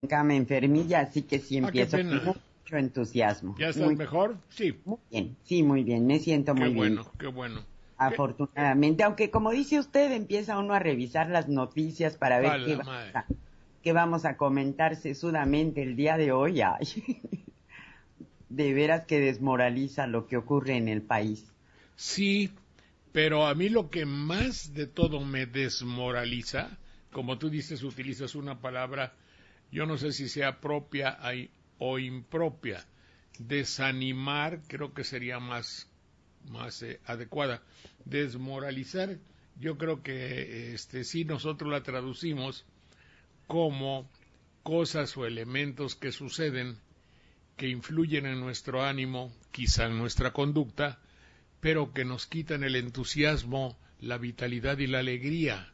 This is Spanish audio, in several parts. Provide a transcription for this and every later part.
cama enfermilla, así que sí Ah, qué empiezo con pena. mucho entusiasmo. ¿Ya estás Muy, mejor? Sí. muy bien, sí, muy bien, me siento Qué muy bien, bueno, qué bueno. ¿Qué? afortunadamente, aunque como dice usted, empieza uno a revisar las noticias para A ver la madre. qué vamos a comentar sesudamente el día de hoy. Ay, de veras que desmoraliza lo que ocurre en el país. Sí, pero a mí lo que más de todo me desmoraliza, como tú dices, utilizas una palabra, yo no sé si sea propia o impropia. Desanimar creo que sería más adecuada. Desmoralizar, yo creo que sí nosotros la traducimos como cosas o elementos que suceden que influyen en nuestro ánimo, quizá en nuestra conducta, pero que nos quitan el entusiasmo, la vitalidad y la alegría,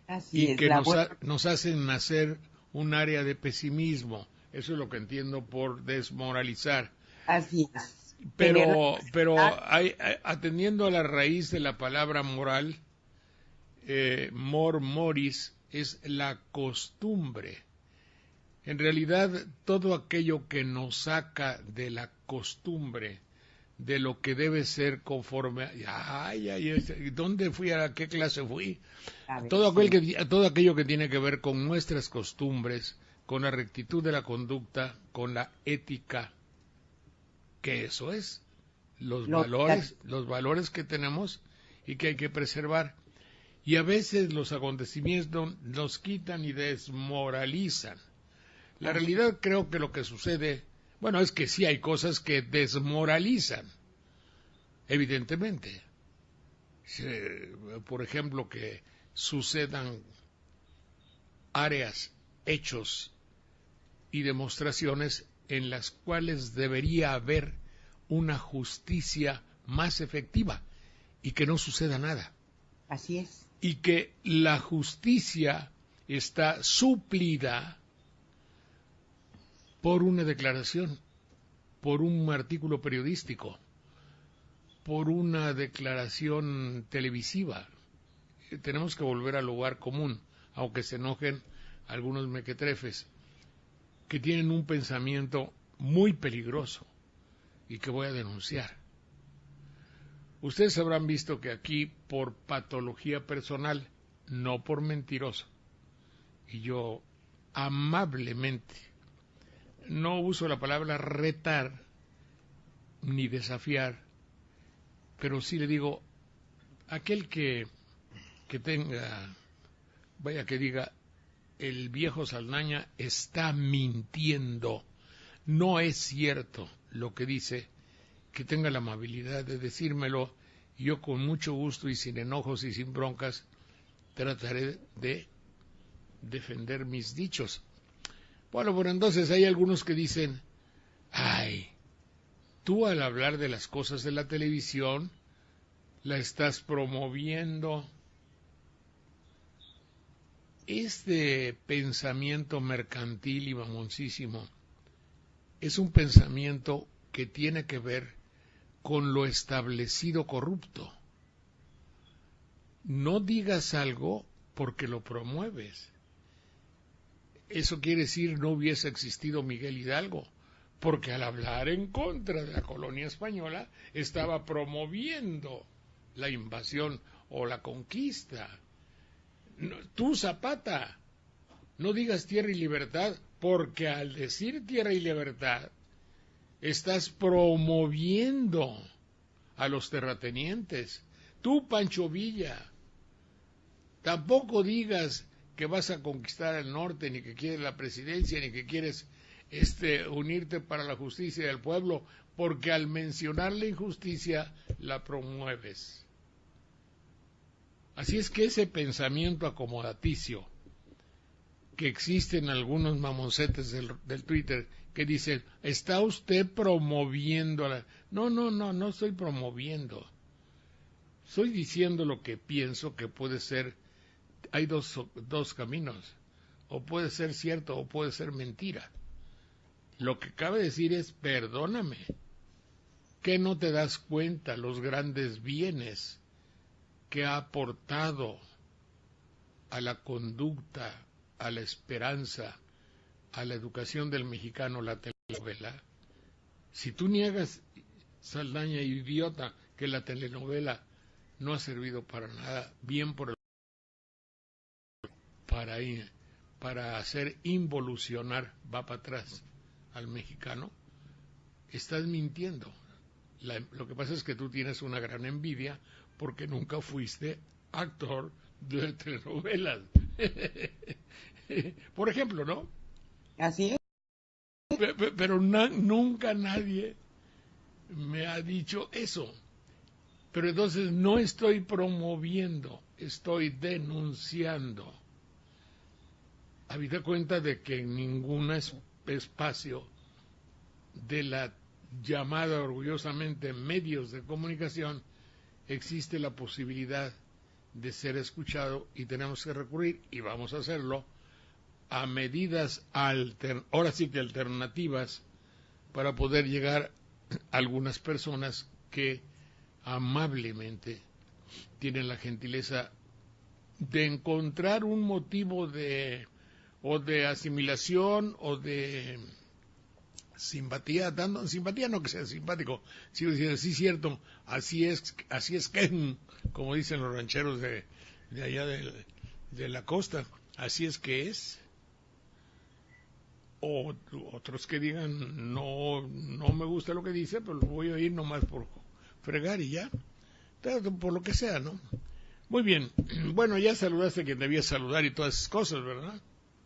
Así y es, que la buena, nos hacen nacer un área de pesimismo. Eso es lo que entiendo por desmoralizar. así es, tener la Pero atendiendo a la raíz de la palabra moral, mor moris es la costumbre. En realidad, todo aquello que nos saca de la costumbre, de lo que debe ser conforme ¿dónde fui? ¿A qué clase fui? a ver, sí, Todo aquello que tiene que ver con nuestras costumbres, con la rectitud de la conducta, con la ética, que eso es, lo, la- los valores que tenemos y que hay que preservar. Y a veces los acontecimientos nos quitan y desmoralizan. La así, realidad creo que lo que sucede, bueno, es que sí hay cosas que desmoralizan, evidentemente. Por ejemplo, que sucedan áreas, hechos y demostraciones en las cuales debería haber una justicia más efectiva y que no suceda nada. así es, Y que la justicia está suplida por una declaración, por un artículo periodístico, por una declaración televisiva. Tenemos que volver al lugar común, aunque se enojen algunos mequetrefes, que tienen un pensamiento muy peligroso y que voy a denunciar. Ustedes habrán visto que aquí, por patología personal, no por mentiroso, y yo amablemente no uso la palabra retar ni desafiar, pero sí le digo, aquel que tenga, vaya que diga, el viejo Saldaña está mintiendo, no es cierto lo que dice, que tenga la amabilidad de decírmelo, y yo con mucho gusto y sin enojos y sin broncas trataré de defender mis dichos. Bueno, pues entonces hay algunos que dicen, ay, tú al hablar de las cosas de la televisión la estás promoviendo. Este pensamiento mercantil y mamoncísimo es un pensamiento que tiene que ver con lo establecido corrupto. No digas algo porque lo promueves. Eso quiere decir no hubiese existido Miguel Hidalgo, porque al hablar en contra de la colonia española estaba promoviendo la invasión o la conquista. No, tú, Zapata, no digas tierra y libertad, porque al decir tierra y libertad estás promoviendo a los terratenientes. Tú, Pancho Villa, tampoco digas que vas a conquistar el norte, ni que quieres la presidencia, ni que quieres unirte para la justicia del pueblo, porque al mencionar la injusticia la promueves. Así es que ese pensamiento acomodaticio que existe en algunos mamoncetes del Twitter que dicen, ¿está usted promoviendo la...? No, no, no, no estoy promoviendo. Estoy diciendo lo que pienso que puede ser. Hay dos caminos. O puede ser cierto o puede ser mentira. Lo que cabe decir es, perdóname, que no te das cuenta los grandes bienes que ha aportado a la conducta, a la esperanza a la educación del mexicano la telenovela, si tú niegas, Saldaña idiota, que la telenovela no ha servido para nada, bien por el para hacer involucionar, va para atrás al mexicano, estás mintiendo. Lo que pasa es que tú tienes una gran envidia porque nunca fuiste actor de telenovelas. Por ejemplo, ¿no? Así es. Pero nunca nadie me ha dicho eso. Pero entonces no estoy promoviendo, estoy denunciando. Habida cuenta de que en ningún espacio de la llamada orgullosamente medios de comunicación existe la posibilidad de ser escuchado, y tenemos que recurrir, y vamos a hacerlo, a medidas ahora sí que alternativas, para poder llegar a algunas personas que amablemente tienen la gentileza de encontrar un motivo de asimilación o de simpatía, dando simpatía, no que sea simpático, sino decir, sí, cierto, así es que, como dicen los rancheros de allá de la costa, así es que es. O otros que digan, no me gusta lo que dice, pero lo voy a oír nomás por fregar y ya, por lo que sea, ¿no? Muy bien, bueno, ya saludaste a quien debías saludar y todas esas cosas, ¿verdad?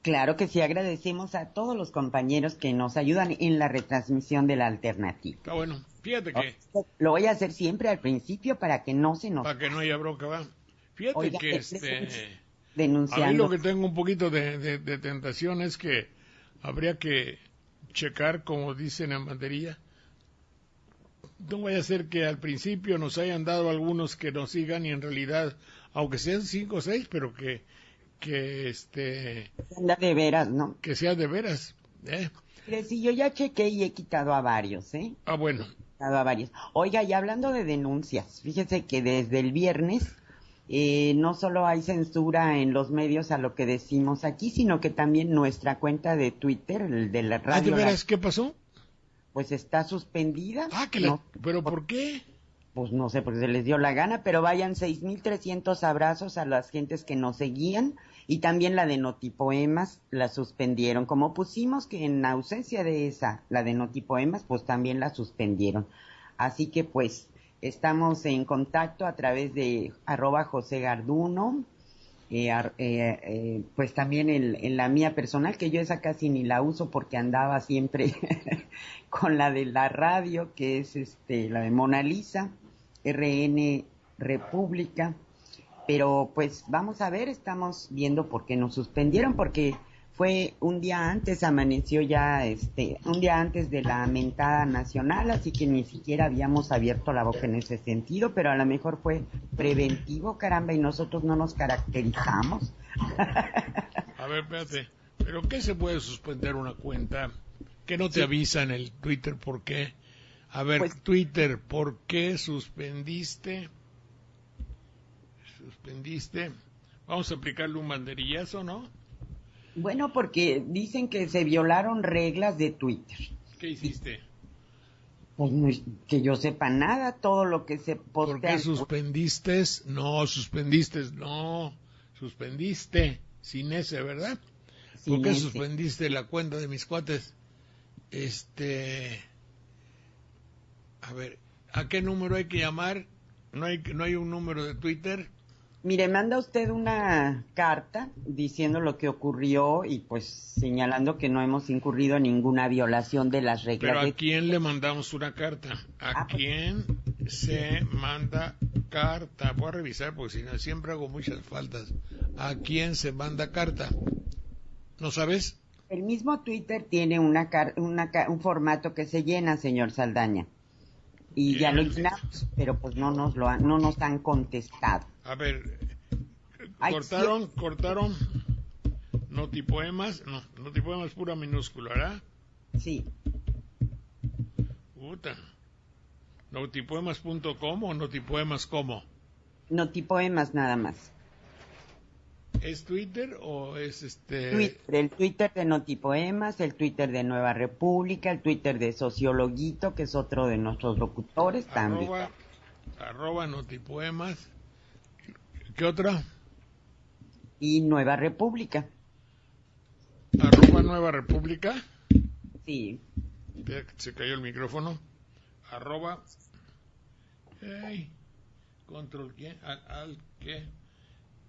Claro que sí, agradecemos a todos los compañeros que nos ayudan en la retransmisión de la alternativa. Está bueno, fíjate que... Lo voy a hacer siempre al principio para que no se nos... Para que no haya bronca, va. Fíjate. Oiga, que denunciando. A mí lo que tengo un poquito de tentación es que habría que checar, como dicen en banderilla, no vaya a ser que al principio nos hayan dado algunos que nos sigan y en realidad, aunque sean 5 o 6, pero que sea de veras, ¿no? Que sea de veras, ¿eh? Pero si yo ya chequé y he quitado a varios, ¿eh? Ah, bueno. He quitado a varios. Oiga, y hablando de denuncias, fíjese que desde el viernes no solo hay censura en los medios a lo que decimos aquí, sino que también nuestra cuenta de Twitter, el de la radio... ¿Ah, de veras? ¿Qué pasó? Pues está suspendida. Ah, ¿pero por qué? Pues no sé, porque se les dio la gana, pero vayan 6,300 abrazos a las gentes que nos seguían, y también la de Notipoemas la suspendieron. Como pusimos que en ausencia de esa, la de Notipoemas, pues también la suspendieron. Así que pues estamos en contacto a través de @josegarduno, pues también en la mía personal, que yo esa casi ni la uso porque andaba siempre con la de la radio, que es la de Mona Lisa, RN República. Pero pues vamos a ver, estamos viendo por qué nos suspendieron, porque fue un día antes, amaneció ya un día antes de la mentada nacional, así que ni siquiera habíamos abierto la boca en ese sentido, pero a lo mejor fue preventivo, caramba, y nosotros no nos caracterizamos. A ver, espérate, ¿pero qué se puede suspender una cuenta? ¿Que no te avisa en el Twitter por qué? A ver, pues, Twitter, ¿por qué suspendiste? Vamos a aplicarle un banderillazo, ¿no? Bueno, porque dicen que se violaron reglas de Twitter. ¿Qué hiciste? Pues no, que yo sepa nada, todo lo que se postea. ¿Por qué suspendiste? No, suspendiste sin ese, ¿verdad? ¿Por qué suspendiste la cuenta de mis cuates? A ver, ¿a qué número hay que llamar? ¿No hay un número de Twitter? Mire, manda usted una carta diciendo lo que ocurrió y pues señalando que no hemos incurrido en ninguna violación de las reglas. ¿Pero a quién le mandamos una carta? ¿A quién se manda carta? Voy a revisar porque si no siempre hago muchas faltas. ¿A quién se manda carta? ¿No sabes? El mismo Twitter tiene un formato que se llena, señor Saldaña. Y ya lo llenamos, pero pues no nos han contestado. A ver, cortaron Notipoemas, no, Notipoemas pura minúscula, ¿verdad? Sí. ¿Notipoemas.com o Notipoemas cómo? Notipoemas nada más. ¿Es Twitter o es Twitter, el Twitter de Notipoemas, el Twitter de Nueva República, el Twitter de Sociologuito, que es otro de nuestros locutores también. Arroba Notipoemas. ¿Qué otra? Y Nueva República. Arroba Nueva República. Sí. Se cayó el micrófono. Arroba. Hey, control ¿qué? Al ¿qué?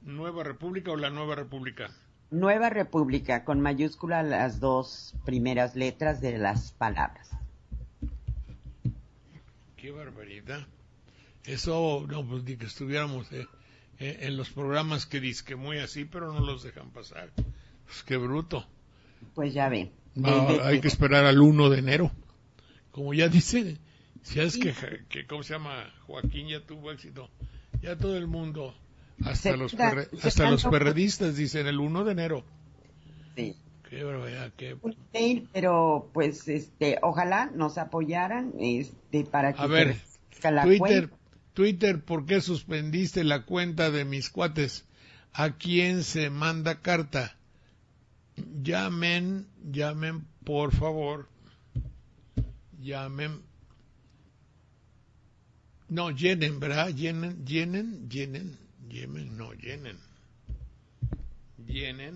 ¿Nueva República o la Nueva República? Nueva República, con mayúscula las dos primeras letras de las palabras. Qué barbaridad. Eso, no, pues ni que estuviéramos en los programas que dizque muy así, pero no los dejan pasar. Pues qué bruto. Pues ya ve. Hay que esperar al 1 de enero. Como ya dice, si es que ¿cómo se llama? Joaquín ya tuvo éxito. Ya todo el mundo... Hasta los perredistas dicen el 1 de enero. Sí. Qué barbaridad, qué... Pero pues ojalá nos apoyaran para que a ver, la Twitter, ¿por qué suspendiste la cuenta de mis cuates? ¿A quién se manda carta? Llamen, por favor. Llamen. No, llenen, ¿verdad? Llenen. Llenen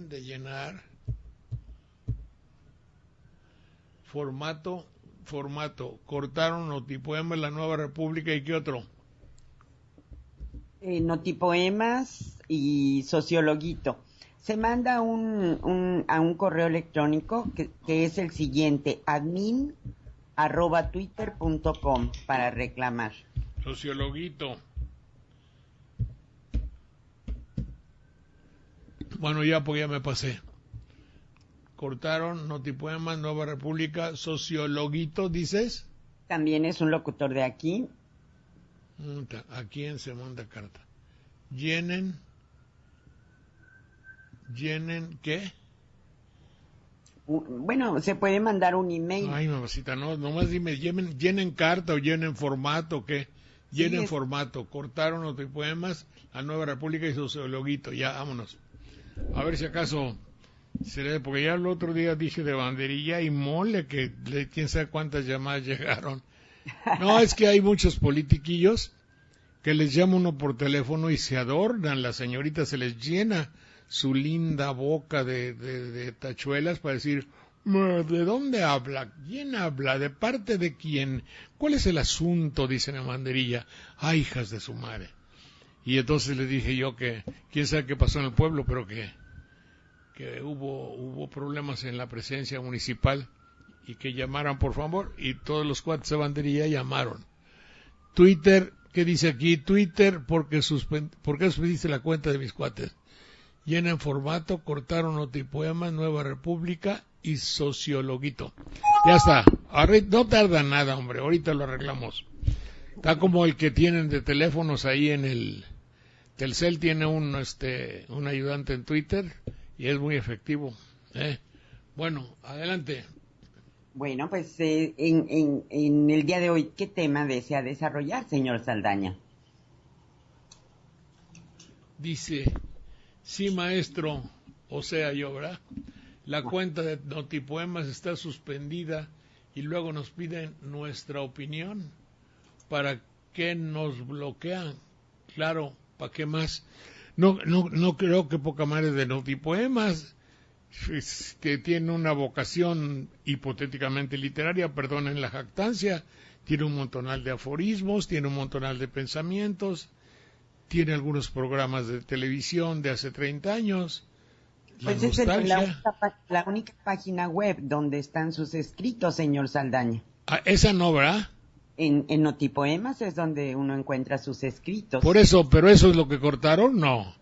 de llenar. Formato. Cortaron Notipoemas, la Nueva República, ¿y qué otro? Notipoemas y Sociologuito. Se manda a un correo electrónico que es el siguiente: admin@twitter.com para reclamar. Sociologuito. Bueno, ya porque ya me pasé. Cortaron Notipoemas, Nueva República, Sociologuito, ¿dices? También es un locutor de aquí. ¿A quién se manda carta? Llenen, ¿qué? Bueno, se puede mandar un email. Ay, mamacita, no, nomás dime, llenen carta o llenen formato, ¿qué? Llenen formato. Cortaron Notipoemas, la Nueva República y Sociologuito. Ya, vámonos. A ver si acaso se le... Porque ya el otro día dije de banderilla y mole, que quién sabe cuántas llamadas llegaron. No, es que hay muchos politiquillos que les llama uno por teléfono y se adornan. La señorita se les llena su linda boca de tachuelas para decir, ¿de dónde habla? ¿Quién habla? ¿De parte de quién? ¿Cuál es el asunto? Dicen en banderilla. ¡Ay, hijas de su madre! Y entonces le dije yo que quién sabe qué pasó en el pueblo, pero que hubo problemas en la presencia municipal y que llamaran por favor, y todos los cuates de banderilla llamaron. Twitter, ¿qué dice aquí? Twitter, ¿por qué suspendiste la cuenta de mis cuates? Llena en formato, cortaron Notipoemas, Nueva República y Sociologuito. Ya está, no tarda nada, hombre, ahorita lo arreglamos. Está como el que tienen de teléfonos ahí en el Telcel, tiene un ayudante en Twitter y es muy efectivo. Bueno, adelante. Bueno, pues en el día de hoy, ¿qué tema desea desarrollar, señor Saldaña? Dice, sí, maestro, o sea, yo, ¿verdad? La cuenta de Notipoemas está suspendida y luego nos piden nuestra opinión. ¿Para qué nos bloquean? Claro, ¿para qué más? No creo que poca madre de Notipoemas, que tiene una vocación hipotéticamente literaria, perdonen la jactancia, tiene un montonal de aforismos, tiene un montonal de pensamientos, tiene algunos programas de televisión de hace 30 años. Pues es la única página web donde están sus escritos, señor Saldaña. Ah, esa no, ¿verdad? En Notipoemas es donde uno encuentra sus escritos. Por eso, ¿pero eso es lo que cortaron? No.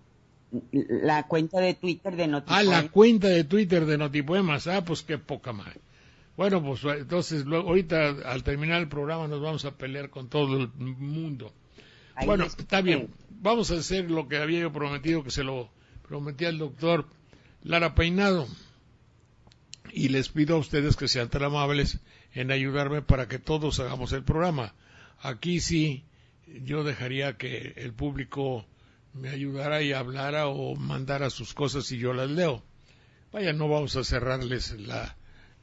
La cuenta de Twitter de Notipoemas. Ah, la cuenta de Twitter de Notipoemas. Ah, pues qué poca madre. Bueno, pues entonces ahorita al terminar el programa nos vamos a pelear con todo el mundo. Bueno, está bien. Vamos a hacer lo que había yo prometido, que se lo prometí al doctor Lara Peinado. Y les pido a ustedes que sean tan amables en ayudarme para que todos hagamos el programa. Aquí sí, yo dejaría que el público me ayudara y hablara o mandara sus cosas y yo las leo. Vaya, no vamos a cerrarles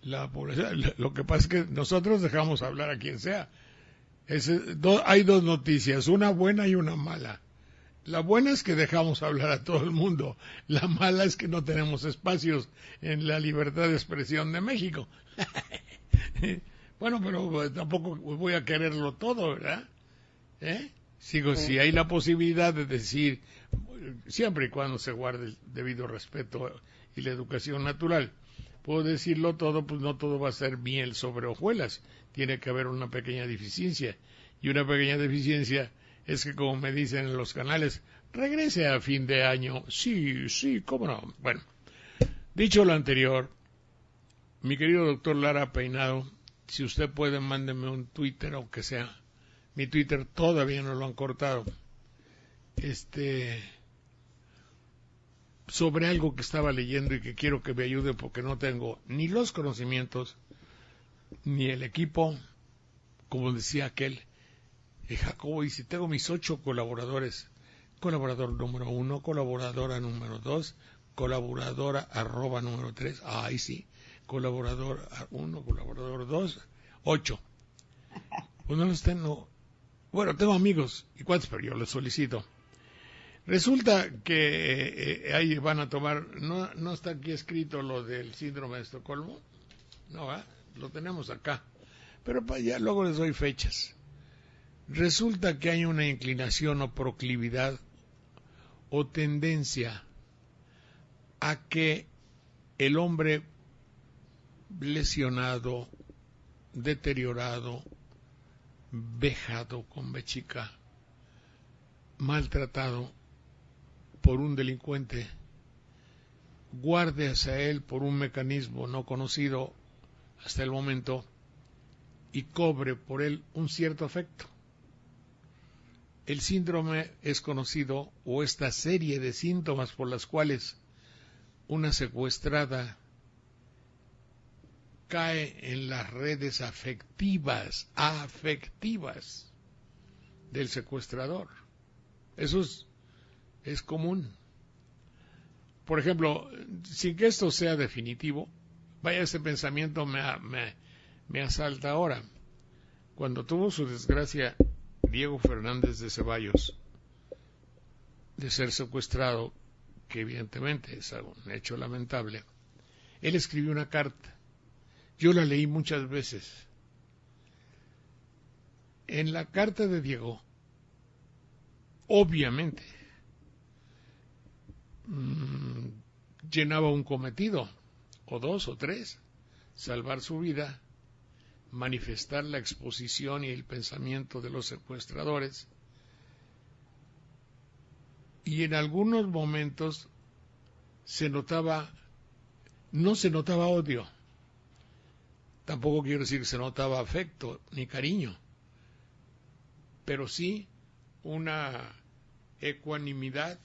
la población. Lo que pasa es que nosotros dejamos hablar a quien sea. Hay dos noticias, una buena y una mala. La buena es que dejamos hablar a todo el mundo. La mala es que no tenemos espacios en la libertad de expresión de México. Bueno, pero tampoco voy a quererlo todo, ¿verdad? Sigo, si hay la posibilidad de decir, siempre y cuando se guarde el debido respeto y la educación natural, puedo decirlo todo, pues no todo va a ser miel sobre hojuelas. Tiene que haber una pequeña deficiencia. Y una pequeña deficiencia es que, como me dicen en los canales, regrese a fin de año. Sí, cómo no. Bueno, dicho lo anterior, mi querido doctor Lara Peinado, si usted puede, mándeme un Twitter, aunque sea. Mi Twitter todavía no lo han cortado. Sobre algo que estaba leyendo y que quiero que me ayude porque no tengo ni los conocimientos, ni el equipo, como decía aquel. Jacobo dice, tengo mis 8 colaboradores. Colaborador número 1, colaboradora número 2, colaboradora @ número 3. Ay, sí. Colaborador 1, colaborador 2, 8. Pues no los tengo. Bueno, tengo amigos y cuantos, pero yo los solicito. Resulta que ahí van a tomar, no está aquí escrito lo del síndrome de Estocolmo, no, lo tenemos acá, pero ya luego les doy fechas. Resulta que hay una inclinación o proclividad o tendencia a que el hombre lesionado, deteriorado, vejado con B chica, maltratado por un delincuente, guarde hacia él por un mecanismo no conocido hasta el momento y cobre por él un cierto afecto. El síndrome es conocido, o esta serie de síntomas por las cuales una secuestrada cae en las redes afectivas del secuestrador. Eso es común. Por ejemplo, sin que esto sea definitivo, vaya, ese pensamiento me asalta ahora. Cuando tuvo su desgracia Diego Fernández de Ceballos de ser secuestrado, que evidentemente es un hecho lamentable, él escribió una carta. Yo la leí muchas veces. En la carta de Diego, obviamente, llenaba un cometido, o 2 o 3, salvar su vida, manifestar la exposición y el pensamiento de los secuestradores, y en algunos momentos no se notaba odio, tampoco quiero decir que se notaba afecto ni cariño, pero sí una ecuanimidad,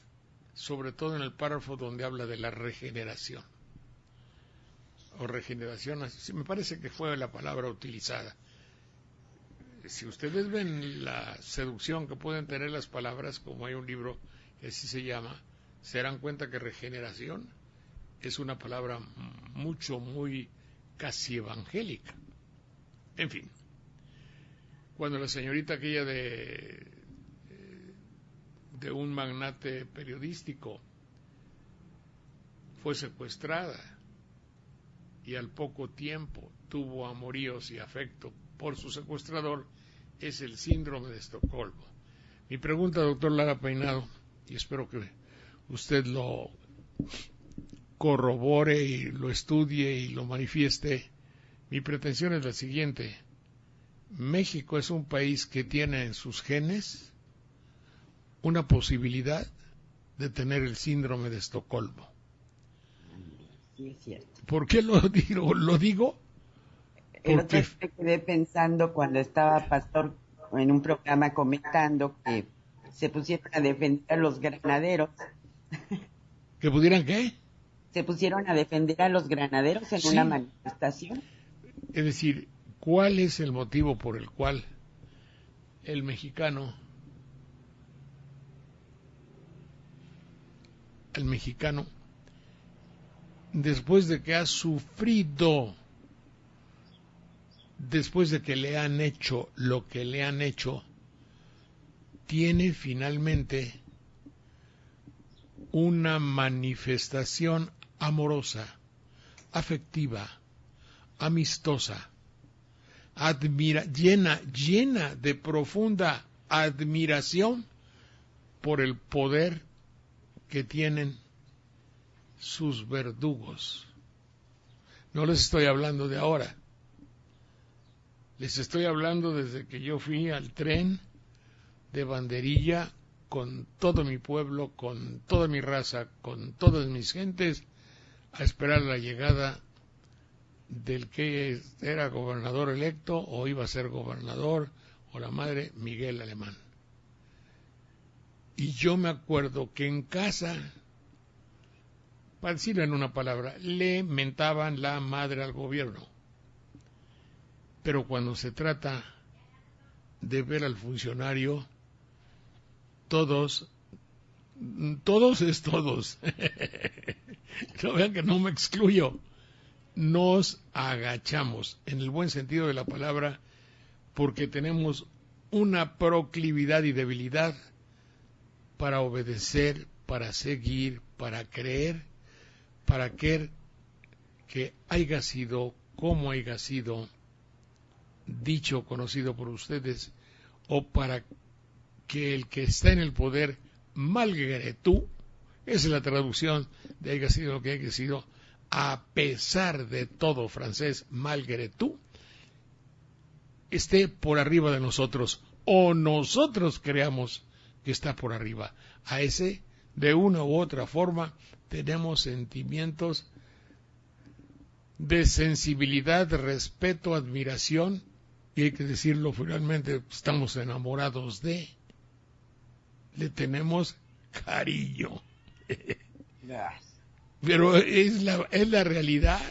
sobre todo en el párrafo donde habla de la regeneración. O regeneración, me parece que fue la palabra utilizada. Si ustedes ven la seducción que pueden tener las palabras, como hay un libro que así se llama, se darán cuenta que regeneración es una palabra muy casi evangélica. En fin, cuando la señorita aquella de un magnate periodístico fue secuestrada y al poco tiempo tuvo amoríos y afecto por su secuestrador, es el síndrome de Estocolmo. Mi pregunta, doctor Lara Peinado, y espero que usted lo corrobore y lo estudie y lo manifieste, mi pretensión es la siguiente: México es un país que tiene en sus genes una posibilidad de tener el síndrome de Estocolmo. Sí, es cierto. ¿Por qué lo digo? Lo digo el otro día me quedé pensando cuando estaba Pastor en un programa comentando que se pusieron a defender a los granaderos. ¿Que pudieran qué? Se pusieron a defender a los granaderos en una manifestación. Es decir, ¿cuál es el motivo por el cual el mexicano al mexicano, después de que ha sufrido, después de que le han hecho lo que le han hecho, tiene finalmente una manifestación amorosa, afectiva, amistosa, llena de profunda admiración por el poder que tienen sus verdugos. No les estoy hablando de ahora, les estoy hablando desde que yo fui al tren de banderilla con todo mi pueblo, con toda mi raza, con todas mis gentes, a esperar la llegada del que era gobernador electo o iba a ser gobernador, o la madre, Miguel Alemán. Y yo me acuerdo que en casa, para decirlo en una palabra, le mentaban la madre al gobierno. Pero cuando se trata de ver al funcionario, todos es todos. No vean que no me excluyo. Nos agachamos, en el buen sentido de la palabra, porque tenemos una proclividad y debilidad para obedecer, para seguir, para creer, para querer que haya sido como haya sido dicho, conocido por ustedes, o para que el que está en el poder, malgré tú, esa es la traducción de haya sido lo que haya sido, a pesar de todo, francés, malgré tú, esté por arriba de nosotros, o nosotros creamos que está por arriba. A ese, de una u otra forma, tenemos sentimientos de sensibilidad, de respeto, admiración, y hay que decirlo finalmente, estamos enamorados de, le tenemos cariño. Pero es la realidad.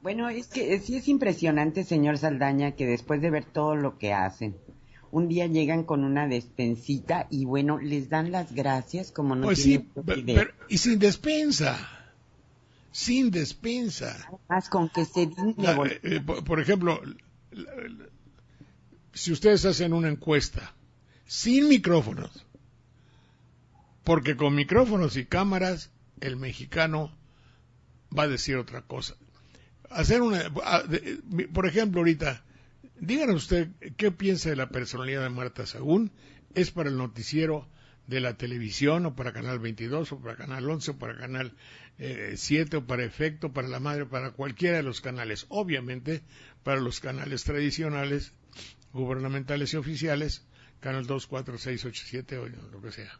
Bueno, es que sí es impresionante, señor Saldaña, que después de ver todo lo que hacen, un día llegan con una despensita y bueno, les dan las gracias como no pues tienen sí, idea. Y sin despensa. Sin despensa. Más con que se digne. Por ejemplo, si ustedes hacen una encuesta sin micrófonos, porque con micrófonos y cámaras el mexicano va a decir otra cosa. Por ejemplo, ahorita, díganos usted qué piensa de la personalidad de Marta Sagún. ¿Es para el noticiero de la televisión, o para Canal 22, o para Canal 11, o para Canal 7, o para Efecto, para La Madre, para cualquiera de los canales? Obviamente, para los canales tradicionales, gubernamentales y oficiales, Canal 2, 4, 6, 8, 7, o lo que sea.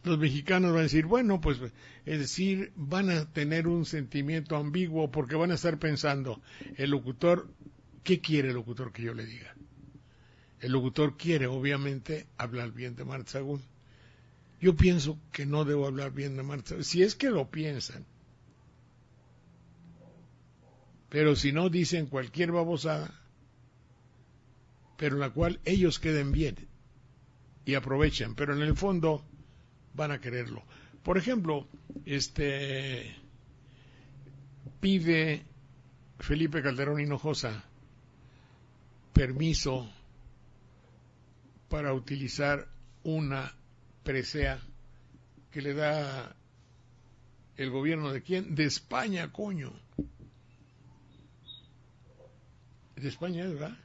Los mexicanos van a decir, bueno, pues, es decir, van a tener un sentimiento ambiguo porque van a estar pensando, el locutor, ¿qué quiere el locutor que yo le diga? El locutor quiere, obviamente, hablar bien de Marta Sagún. Yo pienso que no debo hablar bien de Marta Sagún, si es que lo piensan. Pero si no, dicen cualquier babosada, pero en la cual ellos queden bien y aprovechan, pero en el fondo van a quererlo. Por ejemplo, pide Felipe Calderón Hinojosa permiso para utilizar una presea que le da el gobierno de quién, de España, coño. De España, ¿verdad?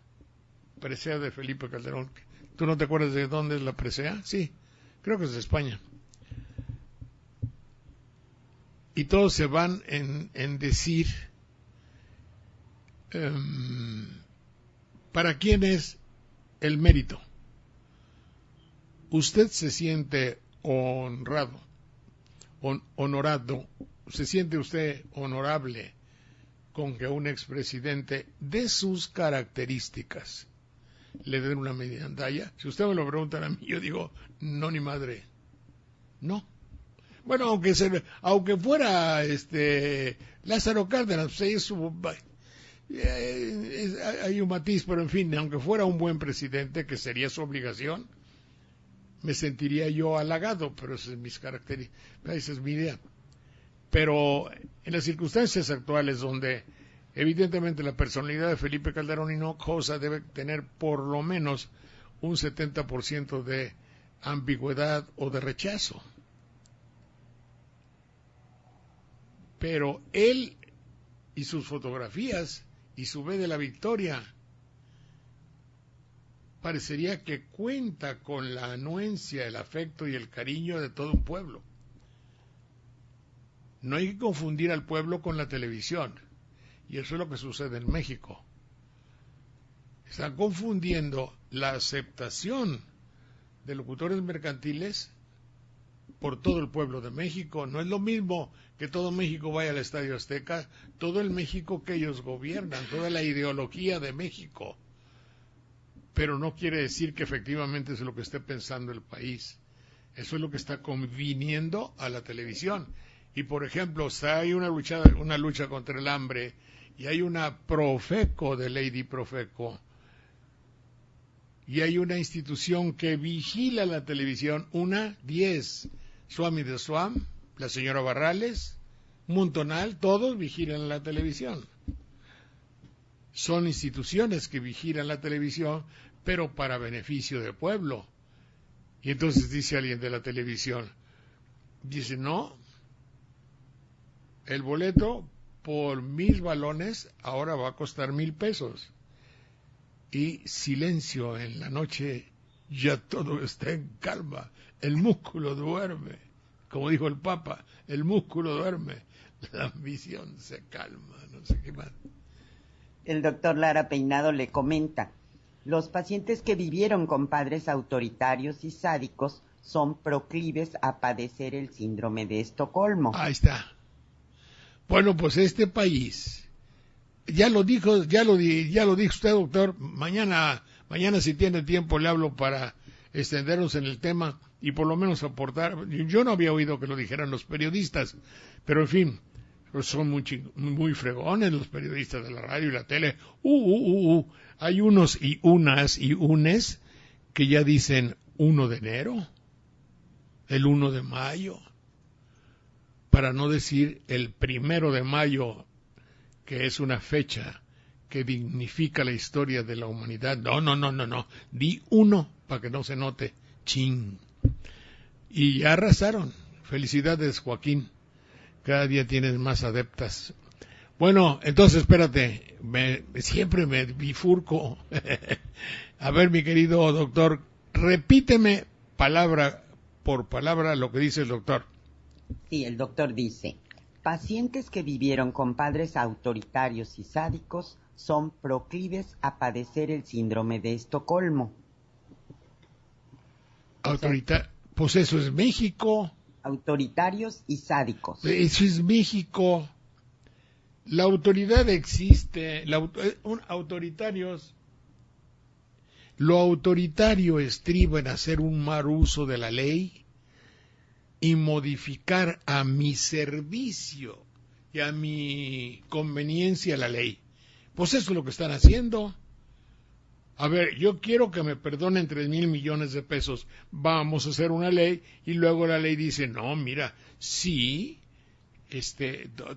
Presea de Felipe Calderón. ¿Tú no te acuerdas de dónde es la presea? Sí, creo que es de España. Y todos se van en decir ¿para quién es el mérito? Usted se siente honorado, se siente usted honorable con que un expresidente de sus características le den una medalla. Si usted me lo pregunta a mí, yo digo, no, ni madre, no. Bueno, aunque fuera Lázaro Cárdenas, pues hay un matiz, pero en fin, aunque fuera un buen presidente, que sería su obligación, me sentiría yo halagado, pero esa es esa es mi idea. Pero en las circunstancias actuales, donde evidentemente la personalidad de Felipe Calderón Hinojosa debe tener por lo menos un 70% de ambigüedad o de rechazo. Pero él y sus fotografías y su B de la Victoria parecería que cuenta con la anuencia, el afecto y el cariño de todo un pueblo. No hay que confundir al pueblo con la televisión, y eso es lo que sucede en México. Están confundiendo la aceptación de locutores mercantiles por todo el pueblo de México. No es lo mismo que todo México vaya al Estadio Azteca, todo el México que ellos gobiernan, toda la ideología de México. Pero no quiere decir que efectivamente es lo que esté pensando el país. Eso es lo que está conviniendo a la televisión. Y por ejemplo, hay una lucha contra el hambre, y hay una Profeco de Lady Profeco, y hay una institución que vigila la televisión, 10, Swami de Swam, la señora Barrales, Montonal, todos vigilan la televisión. Son instituciones que vigilan la televisión, pero para beneficio del pueblo. Y entonces dice alguien de la televisión, dice, no, el boleto por 1000 balones ahora va a costar 1000 pesos. Y silencio en la noche, ya todo está en calma, el músculo duerme, como dijo el Papa, el músculo duerme, la ambición se calma, no sé qué más. El doctor Lara Peinado le comenta, los pacientes que vivieron con padres autoritarios y sádicos son proclives a padecer el síndrome de Estocolmo. Ahí está. Bueno, pues este país, ya lo dijo usted, doctor. Mañana si tiene tiempo le hablo para extendernos en el tema y por lo menos aportar. Yo no había oído que lo dijeran los periodistas, pero en fin, pues son muy fregones los periodistas de la radio y la tele. Hay unos y unas y unes que ya dicen 1 de enero, el 1 de mayo, para no decir el 1 de mayo, que es una fecha que dignifica la historia de la humanidad. No, di 1 para que no se note, chin. Y ya arrasaron. Felicidades, Joaquín. Cada día tienes más adeptas. Bueno, entonces espérate, siempre me bifurco. A ver, mi querido doctor, repíteme palabra por palabra lo que dice el doctor. Sí, el doctor dice, pacientes que vivieron con padres autoritarios y sádicos son proclives a padecer el síndrome de Estocolmo. Pues eso es México. Autoritarios y sádicos. Eso es México. La autoridad existe. Autoritarios. Lo autoritario estriba en hacer un mal uso de la ley y modificar a mi servicio y a mi conveniencia la ley. Pues eso es lo que están haciendo. A ver, yo quiero que me perdonen 3,000 millones de pesos. Vamos a hacer una ley y luego la ley dice, no, mira, sí,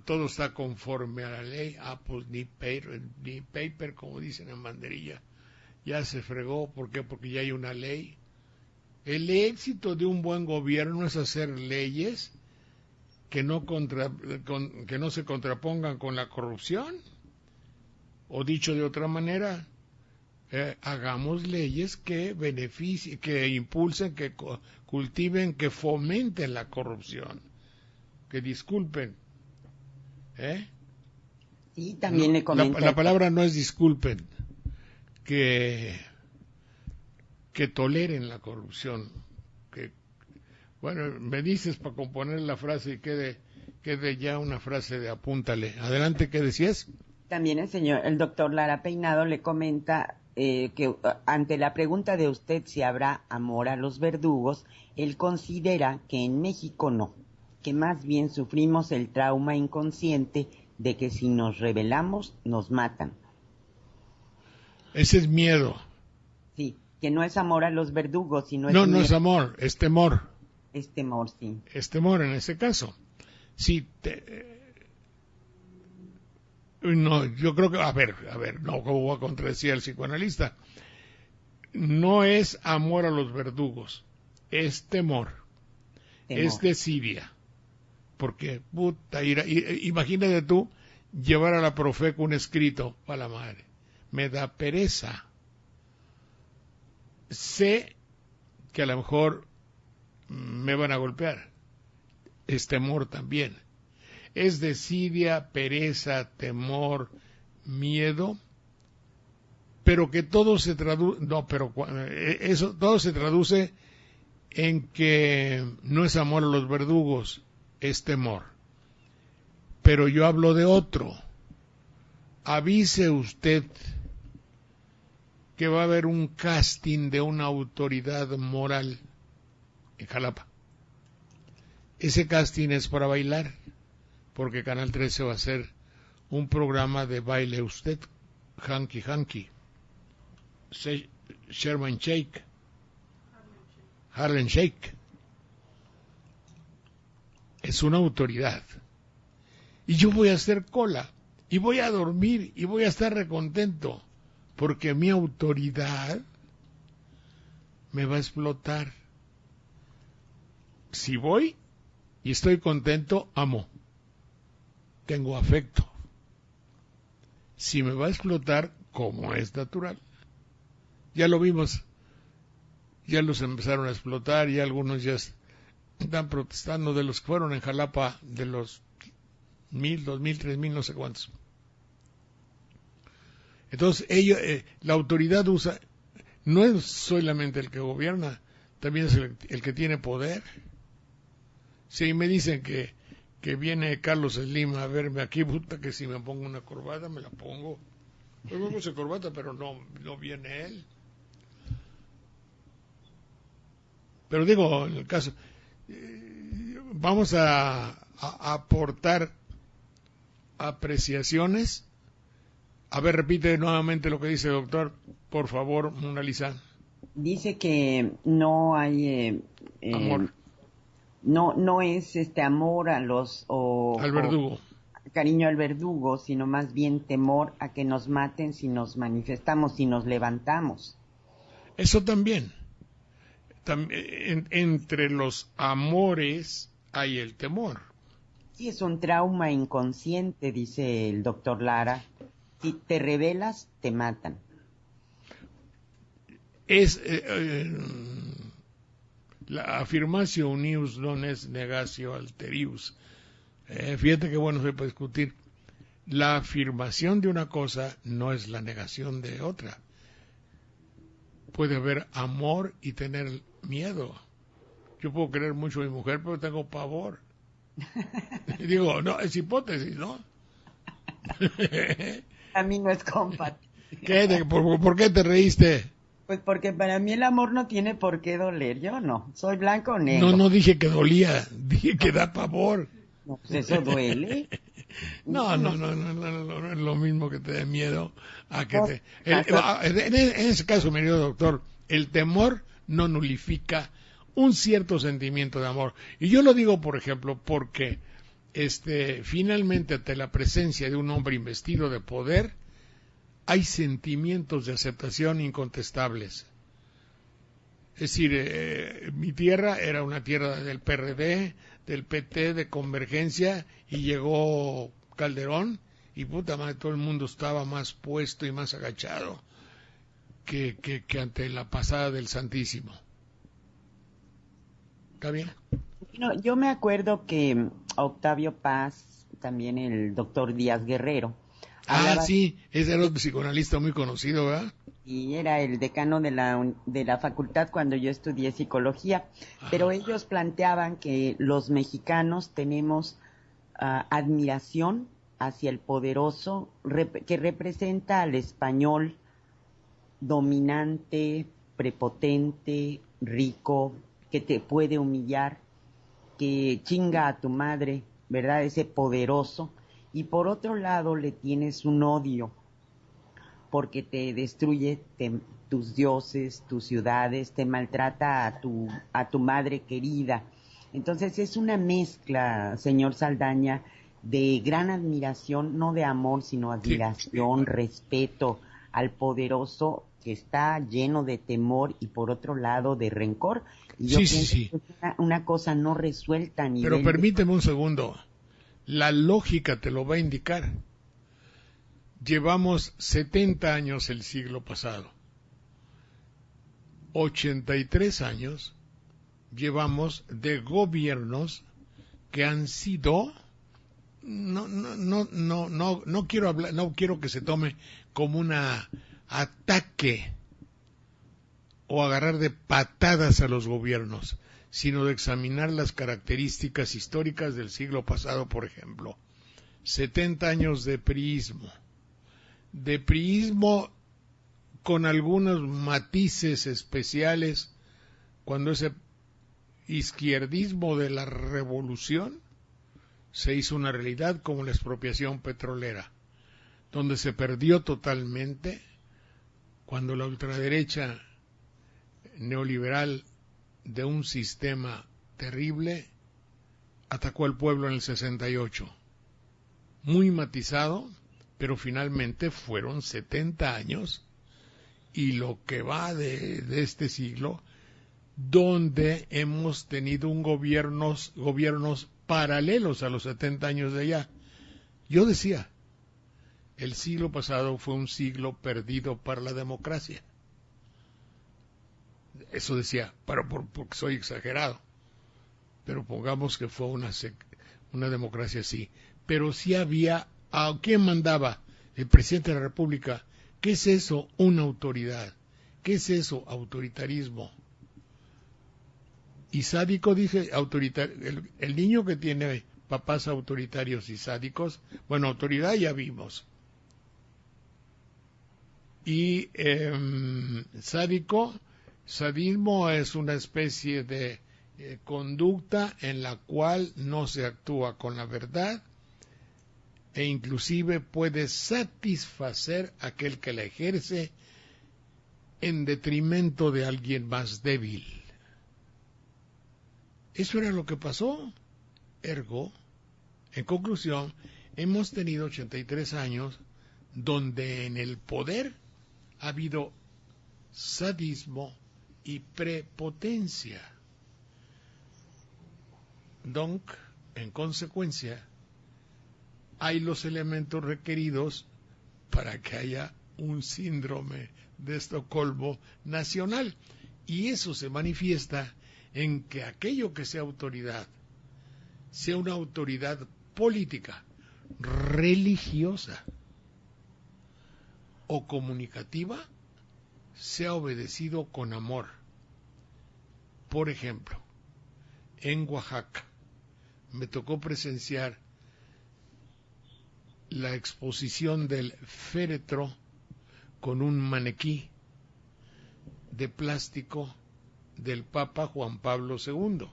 todo está conforme a la ley. Pues ni paper, como dicen en banderilla, ya se fregó. ¿Por qué? Porque ya hay una ley. El éxito de un buen gobierno es hacer leyes que no se contrapongan con la corrupción. O dicho de otra manera, hagamos leyes que beneficien, que impulsen, que cultiven, que fomenten la corrupción. Que disculpen. Sí, también le comento. La palabra no es disculpen, que toleren la corrupción. Bueno, me dices para componer la frase y quede ya una frase de apúntale. Adelante, ¿qué decías? También el doctor Lara Peinado le comenta que ante la pregunta de usted si habrá amor a los verdugos, él considera que en México no, que más bien sufrimos el trauma inconsciente de que si nos rebelamos nos matan. Ese es miedo. Sí. Que no es amor a los verdugos, sino es No, no miedo. es amor, es temor. Es temor, sí. Es temor en ese caso. Si no, yo creo que, a ver, no, como voy a contradecir al psicoanalista. No es amor a los verdugos, es temor. Es desidia. Porque, puta, imagínate tú llevar a la Profeco un escrito para la madre. Me da pereza. Sé que a lo mejor me van a golpear. Es temor también. Es desidia, pereza, temor, miedo, pero que todo se traduce, no, pero eso todo se traduce en que no es amor a los verdugos, es temor. Pero yo hablo de otro. Avise usted que va a haber un casting de una autoridad moral en Jalapa. Ese casting es para bailar, porque Canal 13 va a hacer un programa de baile usted, Hanky Hanky, Sherman Shake, Harlem Shake. Es una autoridad. Y yo voy a hacer cola, y voy a dormir, y voy a estar recontento, porque mi autoridad me va a explotar. Si voy y estoy contento, amo. Tengo afecto. Si me va a explotar, como es natural. Ya lo vimos. Ya los empezaron a explotar y algunos ya están protestando de los que fueron en Jalapa, de los 1,000, 2,000, 3,000, no sé cuántos. Entonces, la autoridad usa, no es solamente el que gobierna, también es el que tiene poder. Si me dicen que viene Carlos Slim a verme aquí, puta, que si me pongo una corbata, me la pongo. Pues me puse corbata, pero no viene él. Pero digo, en el caso, vamos a aportar apreciaciones. A ver, repite nuevamente lo que dice el doctor, por favor, Mona Lisa. Dice que no hay amor. No es amor a los al verdugo. Cariño al verdugo, sino más bien temor a que nos maten si nos manifestamos, si nos levantamos. Eso también. Entre los amores hay el temor. Sí, es un trauma inconsciente, dice el doctor Lara. Si te rebelas, te matan. Es la afirmación unius non es negatio alterius. Fíjate qué bueno se puede discutir. La afirmación de una cosa no es la negación de otra. Puede haber amor y tener miedo. Yo puedo querer mucho a mi mujer, pero tengo pavor. Y digo, no, es hipótesis, ¿no? A mí no es compatible. ¿Por qué te reíste? Pues porque para mí el amor no tiene por qué doler. Yo no, soy blanco o negro. No dije que dolía, dije que da pavor. No, pues eso duele. No, es lo mismo que te dé miedo a que en ese caso, mi querido doctor, el temor no nulifica un cierto sentimiento de amor. Y yo lo digo, por ejemplo, porque finalmente ante la presencia de un hombre investido de poder, hay sentimientos de aceptación incontestables. Es decir, mi tierra era una tierra del PRD, del PT, de Convergencia, y llegó Calderón, y puta madre, todo el mundo estaba más puesto y más agachado que ante la pasada del Santísimo. ¿Está bien? No, yo me acuerdo que Octavio Paz, también el doctor Díaz Guerrero. Sí, ese era un psicoanalista muy conocido, ¿verdad? Y era el decano de la facultad cuando yo estudié psicología, pero ellos planteaban que los mexicanos tenemos admiración hacia el poderoso que representa al español dominante, prepotente, rico, que te puede humillar, que chinga a tu madre, ¿verdad? Ese poderoso. Y por otro lado le tienes un odio porque te destruye tus dioses, tus ciudades, te maltrata a tu madre querida. Entonces es una mezcla, señor Saldaña, de gran admiración, no de amor, sino admiración, respeto al poderoso que está lleno de temor y por otro lado de rencor. Y yo pienso que es una cosa no resuelta a nivel... Pero permíteme un segundo, la lógica te lo va a indicar. Llevamos 70 años el siglo pasado, 83 años llevamos de gobiernos que han sido, no quiero hablar, no quiero que se tome como un ataque o agarrar de patadas a los gobiernos, sino de examinar las características históricas del siglo pasado, por ejemplo. 70 años de priismo con algunos matices especiales, cuando ese izquierdismo de la revolución se hizo una realidad, como la expropiación petrolera, donde se perdió totalmente cuando la ultraderecha neoliberal de un sistema terrible atacó al pueblo en el 68. Muy matizado, pero finalmente fueron 70 años y lo que va de este siglo, donde hemos tenido gobiernos paralelos a los 70 años de allá. Yo decía, el siglo pasado fue un siglo perdido para la democracia. Eso decía, porque soy exagerado, pero pongamos que fue una democracia así. Pero sí había, ¿a quién mandaba? El presidente de la República. ¿Qué es eso? Una autoridad. ¿Qué es eso? Autoritarismo. Y sádico, dije, el niño que tiene papás autoritarios y sádicos, bueno, autoridad ya vimos. Y sadismo es una especie de conducta en la cual no se actúa con la verdad e inclusive puede satisfacer a aquel que la ejerce en detrimento de alguien más débil. Eso era lo que pasó. Ergo, en conclusión, hemos tenido 83 años donde en el poder ha habido sadismo y prepotencia. Donc, en consecuencia, hay los elementos requeridos para que haya un síndrome de Estocolmo nacional. Y eso se manifiesta en que aquello que sea autoridad, sea una autoridad política, religiosa o comunicativa, sea obedecido con amor. Por ejemplo, en Oaxaca me tocó presenciar la exposición del féretro con un maniquí de plástico del Papa Juan Pablo II.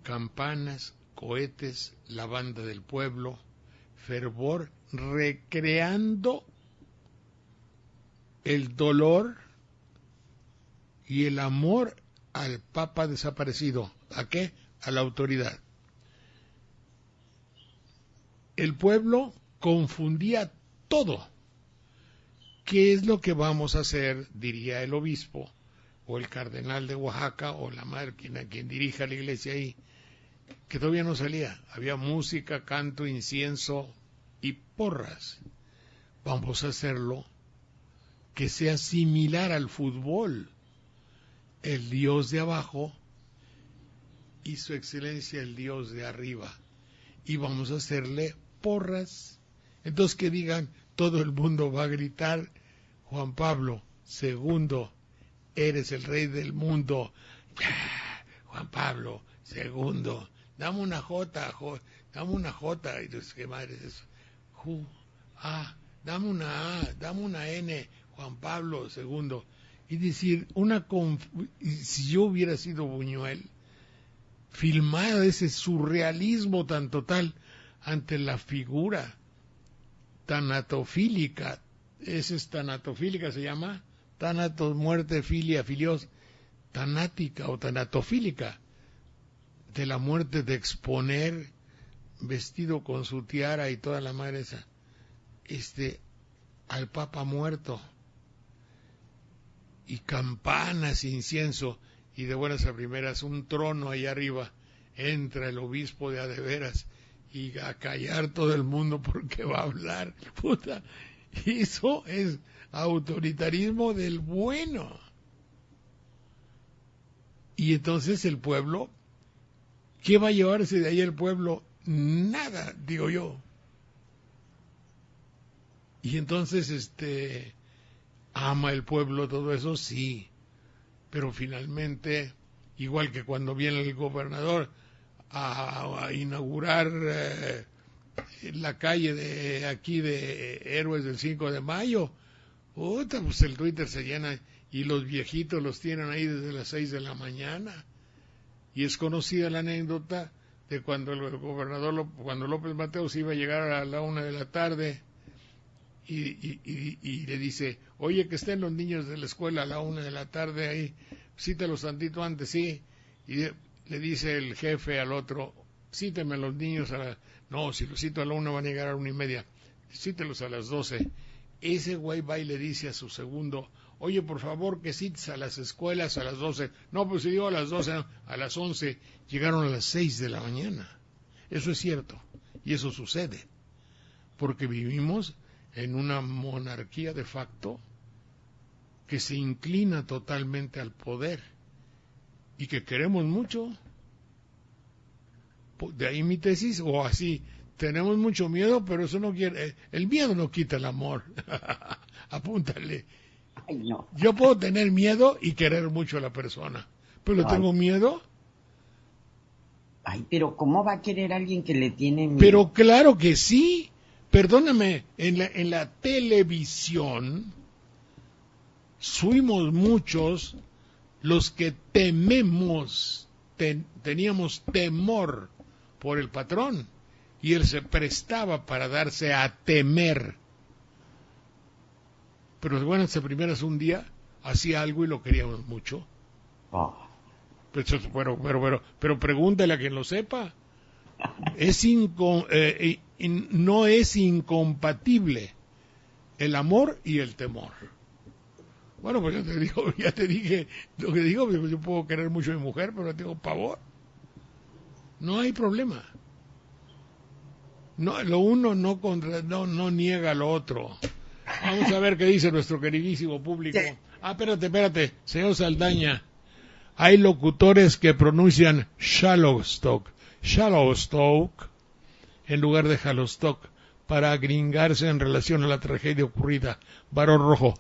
Campanas, cohetes, la banda del pueblo, fervor, recreando el dolor y el amor al Papa desaparecido. ¿A qué? A la autoridad. El pueblo confundía todo. ¿Qué es lo que vamos a hacer? Diría el obispo, o el cardenal de Oaxaca, o la madre, quien dirija la iglesia ahí, que todavía no salía. Había música, canto, incienso y porras. Vamos a hacerlo que sea similar al fútbol. El Dios de abajo y su excelencia el Dios de arriba. Y vamos a hacerle porras. Entonces que digan, todo el mundo va a gritar, Juan Pablo II, eres el rey del mundo. Juan Pablo II, dame una J, dame una J. Y pues, ¿qué madre es eso? Dame una A, dame una N, Juan Pablo II. Y decir, si yo hubiera sido Buñuel, filmar ese surrealismo tan total ante la figura tanatofílica. Esa es tanatofílica, se llama. Tanatos, muerte, filia, filios. Tanática o tanatofílica. De la muerte, de exponer, vestido con su tiara y toda la madre esa, al Papa muerto. Y campanas, incienso, y de buenas a primeras un trono ahí arriba. Entra el obispo de adeveras y a callar todo el mundo porque va a hablar. Puta, eso es autoritarismo del bueno. Y entonces el pueblo, ¿qué va a llevarse de ahí el pueblo? Nada, digo yo. Y entonces ama el pueblo todo eso, sí. Pero finalmente, igual que cuando viene el gobernador a inaugurar la calle de aquí de Héroes del 5 de mayo, pues el Twitter se llena y los viejitos los tienen ahí desde las 6 de la mañana. Y es conocida la anécdota de cuando el gobernador, cuando López Mateos iba a llegar a la 1 de la tarde y le dice, oye, que estén los niños de la escuela a la 1 de la tarde ahí, cítalos tantito antes, sí. Y le dice el jefe al otro, cíteme a los niños no, si los cito a la 1 van a llegar a la 1:30, cítelos a las 12. Ese güey va y le dice a su segundo, oye, por favor, que cites a las escuelas a las 12. No, pues si digo a las 12, a las 11, llegaron a las 6 de la mañana. Eso es cierto, y eso sucede, porque vivimos en una monarquía de facto que se inclina totalmente al poder y que queremos mucho. De ahí mi tesis, o así, tenemos mucho miedo, pero eso no quiere, el miedo no quita el amor. Apúntale. Ay, no. Yo puedo tener miedo y querer mucho a la persona, pero tengo miedo. Ay, pero ¿cómo va a querer alguien que le tiene miedo? Pero claro que sí. Perdóname, en la televisión fuimos muchos los que tememos, teníamos temor por el patrón, y él se prestaba para darse a temer. Pero bueno, ese primeras un día hacía algo y lo queríamos mucho. Oh. Pero pregúntale a quien lo sepa. No es incompatible el amor y el temor. Bueno, pues ya te dije lo que digo, yo puedo querer mucho a mi mujer, pero tengo pavor. No hay problema. No, lo uno no niega lo otro. Vamos a ver qué dice nuestro queridísimo público. Espérate, señor Saldaña. Hay locutores que pronuncian Shallowstock, en lugar de Halostock, para gringarse en relación a la tragedia ocurrida. Barón Rojo.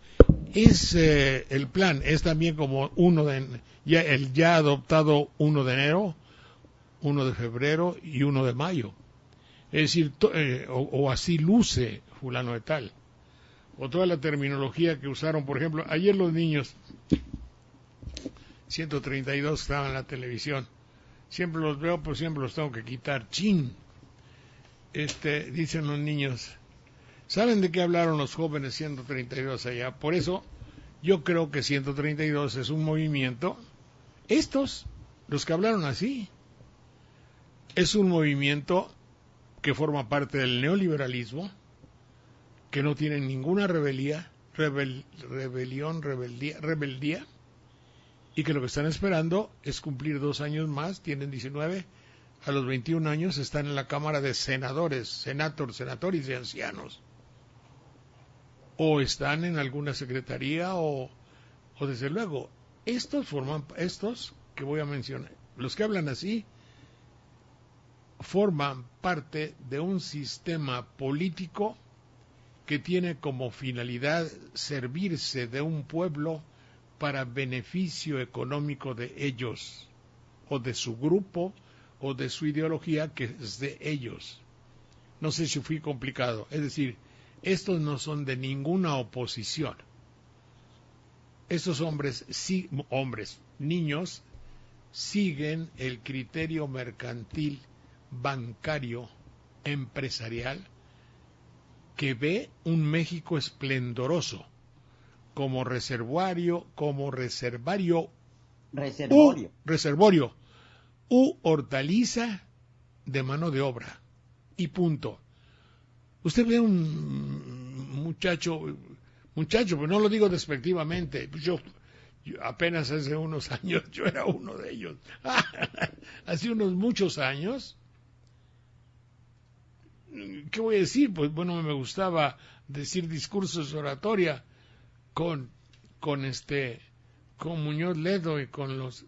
Es el plan, es también como el ya adoptado 1 de enero, 1 de febrero y 1 de mayo. Es decir, o así luce fulano de tal. O toda la terminología que usaron, por ejemplo, ayer los niños, 132 estaban en la televisión, siempre los veo, pues siempre los tengo que quitar, chin. Dicen los niños, ¿saben de qué hablaron los jóvenes 132 allá? Por eso yo creo que 132 es un movimiento, los que hablaron así, es un movimiento que forma parte del neoliberalismo, que no tienen ninguna rebeldía, y que lo que están esperando es cumplir 2 años más, tienen 19, a los 21 años están en la Cámara de Senadores de ancianos, o están en alguna secretaría, o desde luego, estos que voy a mencionar, los que hablan así, forman parte de un sistema político que tiene como finalidad servirse de un pueblo para beneficio económico de ellos, o de su grupo, o de su ideología que es de ellos. No sé si fui complicado. Es decir, estos no son de ninguna oposición. Estos niños, siguen el criterio mercantil, bancario, empresarial, que ve un México esplendoroso, como reservorio, reservorio u hortaliza de mano de obra. Y punto. Usted ve un muchacho, pero no lo digo despectivamente, yo apenas hace unos años yo era uno de ellos. Hace unos muchos años, ¿qué voy a decir? Pues bueno, me gustaba decir discursos de oratoria con Muñoz Ledo y con los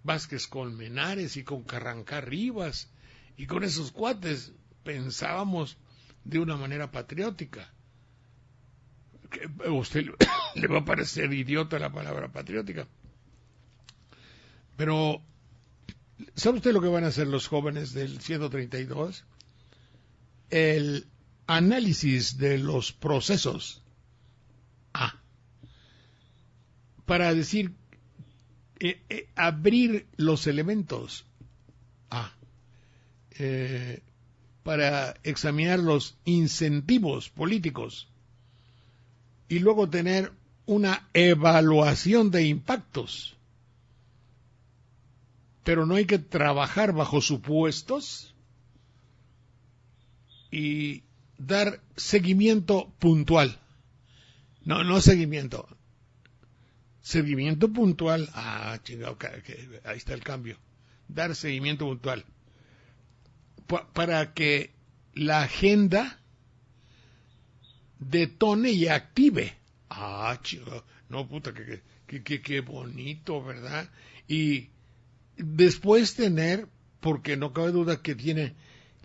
Vázquez Colmenares y con Carrancá Rivas, y con esos cuates pensábamos de una manera patriótica. A usted le va a parecer idiota la palabra patriótica, pero ¿sabe usted lo que van a hacer los jóvenes del 132? El análisis de los procesos para decir abrir los elementos para examinar los incentivos políticos y luego tener una evaluación de impactos. Pero no hay que trabajar bajo supuestos y dar seguimiento puntual. No seguimiento. Seguimiento puntual. Chingado, ahí está el cambio. Dar seguimiento puntual. Para que la agenda detone y active. Chingado. No, puta, qué bonito, ¿verdad? Y después tener, porque no cabe duda que tiene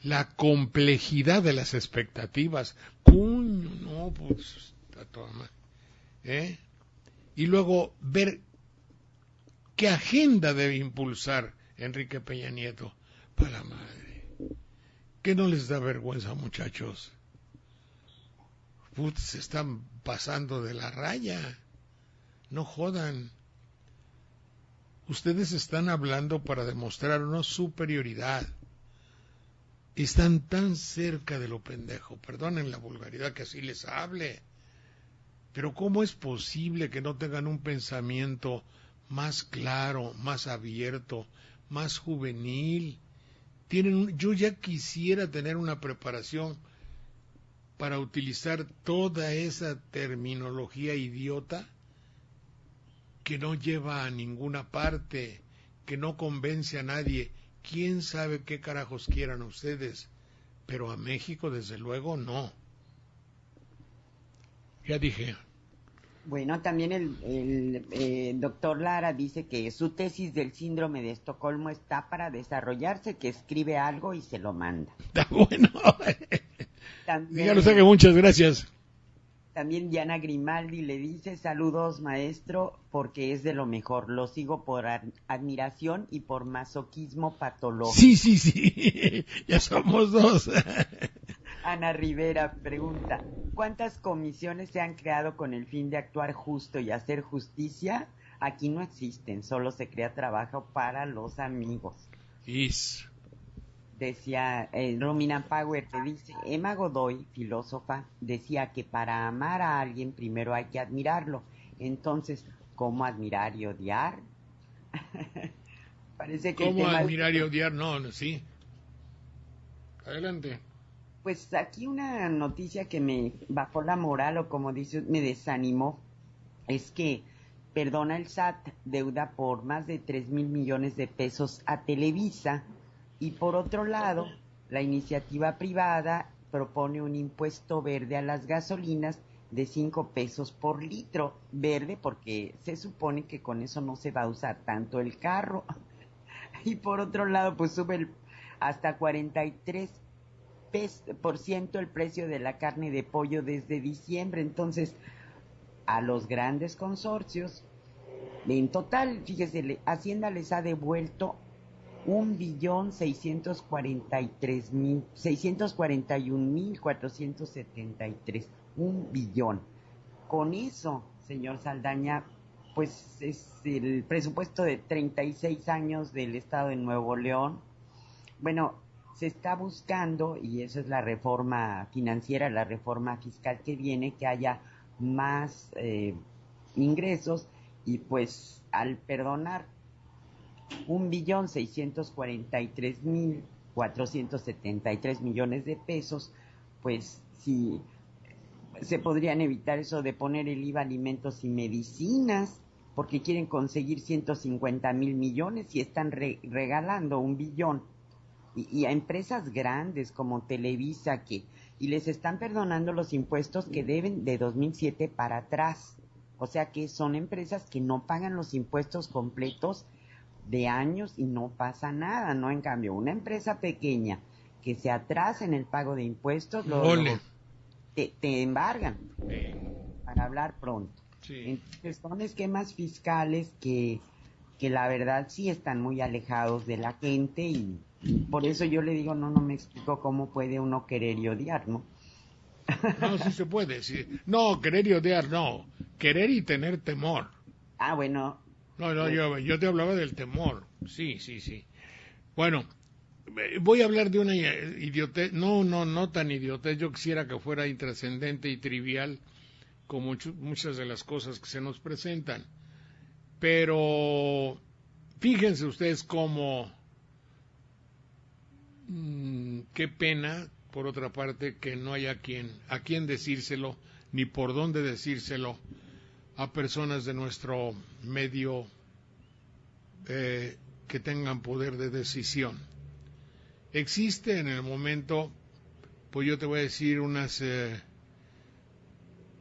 la complejidad de las expectativas. No, pues, está toda mal. Y luego ver qué agenda debe impulsar Enrique Peña Nieto. Para la madre. ¿Qué no les da vergüenza, muchachos? Se están pasando de la raya. No jodan. Ustedes están hablando para demostrar una superioridad. Están tan cerca de lo pendejo. Perdonen la vulgaridad que así les hable. Pero ¿cómo es posible que no tengan un pensamiento más claro, más abierto, más juvenil? Yo ya quisiera tener una preparación para utilizar toda esa terminología idiota que no lleva a ninguna parte, que no convence a nadie. ¿Quién sabe qué carajos quieran ustedes? Pero a México, desde luego, no. Ya dije. Bueno, también el doctor Lara dice que su tesis del síndrome de Estocolmo está para desarrollarse, que escribe algo y se lo manda. Está bueno. También, ya lo sé, que muchas gracias. También Diana Grimaldi le dice: saludos, maestro, porque es de lo mejor. Lo sigo por admiración y por masoquismo patológico. Sí. Ya somos dos. Ana Rivera pregunta: ¿cuántas comisiones se han creado con el fin de actuar justo y hacer justicia? Aquí no existen, solo se crea trabajo para los amigos. Decía Romina Power, te dice: Emma Godoy, filósofa, decía que para amar a alguien primero hay que admirarlo. Entonces, ¿cómo admirar y odiar? Parece que ¿Cómo admirar y odiar? No, sí. Adelante. Pues aquí una noticia que me bajó la moral, o como dice, me desanimó, es que perdona el SAT deuda por más de 3,000 millones de pesos a Televisa, y por otro lado, la iniciativa privada propone un impuesto verde a las gasolinas de 5 pesos por litro. Verde porque se supone que con eso no se va a usar tanto el carro. Y por otro lado, pues sube hasta 43% el precio de la carne de pollo desde diciembre. Entonces, a los grandes consorcios, en total, fíjese, Hacienda les ha devuelto 1,641,473. 1,000,000,000. Con eso, señor Saldaña, pues es el presupuesto de 36 años del estado de Nuevo León. Bueno, se está buscando, y eso es la reforma financiera, la reforma fiscal que viene, que haya más ingresos, y pues al perdonar 1.643.473 de pesos, pues sí se podrían evitar eso de poner el IVA a alimentos y medicinas, porque quieren conseguir 150.000 millones y están regalando 1 billón. Y a empresas grandes como Televisa, y les están perdonando los impuestos que deben de 2007 para atrás. O sea que son empresas que no pagan los impuestos completos de años y no pasa nada, ¿no? En cambio, una empresa pequeña que se atrasa en el pago de impuestos, luego te embargan, para hablar pronto. Sí. Entonces son esquemas fiscales que la verdad sí están muy alejados de la gente, y por eso yo le digo, no me explico cómo puede uno querer y odiar, ¿no? No, sí se puede, sí. No, querer y odiar, no. Querer y tener temor. Ah, bueno. No, yo te hablaba del temor. Sí. Bueno, voy a hablar de una idiotez. No tan idiotez. Yo quisiera que fuera intrascendente y trivial como muchas de las cosas que se nos presentan. Pero fíjense ustedes cómo... qué pena, por otra parte, que no haya a quien decírselo, ni por dónde decírselo a personas de nuestro medio que tengan poder de decisión. Existe en el momento, pues yo te voy a decir, unas